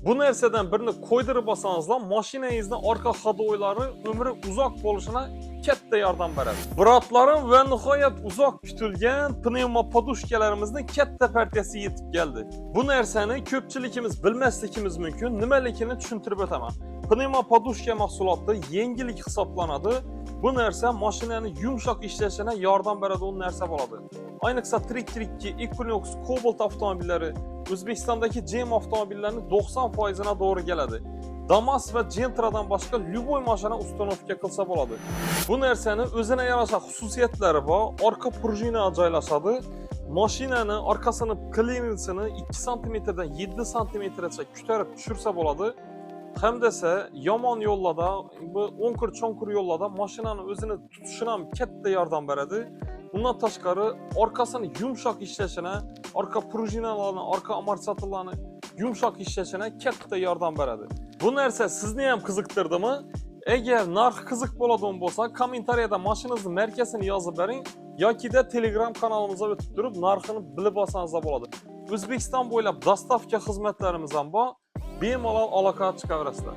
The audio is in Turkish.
Bu narsadan birini qo'ydirib olsangizlar, mashinangizning orqa hadoylari umri uzoq bo'lishina katta yordam beradi. Biratlarim va nihoyat uzoq kutilgan pnevmo podushkalarimizning katta partiyasi yetib keldi. Bu narsani ko'pchiligimiz bilmasligimiz mumkin. Nimaligini tushuntirib o'taman. Pnevmo podushka mahsuloti yengillik hisoblanadi. Bu narsa mashinani yumshoq ishlashina yordam beradigan narsa bo'ladi. Ayniqsa Trick, Equinox, Cobalt avtomobillari O'zbekistondagi GM avtomobillarining 90%na to'g'ri keladi. Damas va Gentra'dan boshqa любой mashina uстановka qilsa bo'ladi. Bu narsaning o'zine yarasha xususiyatlari bor. Orqa prujina joylashadi. Mashinani orqasini klirensini 2 sm dan 7 sm-gacha ko'tarib tushirsa bo'ladi. Hamda esa yomon yo'llarda, bu o'nqir-cho'nqir yo'llarda mashinani o'zini tutishina ham katta yordam beradi. Bundan tashqari orqasini yumshoq ishlashina, orqa prujinalarni, orqa amortisatorlarni yumshoq ishlashina katta yordam beradi. Bu narsa sizni ham qiziqtirdimi? Agar narx qiziq bo'ladigan bo'lsa, kommentariyada mashinangizni markasini yozib bering yoki-da Telegram kanalimizga o'tib turib narxini bilib olsangiz bo'ladi. O'zbekiston bo'ylab dostavka xizmatlarimiz ham bor. Bemalol aloqa chiqaverasizlar.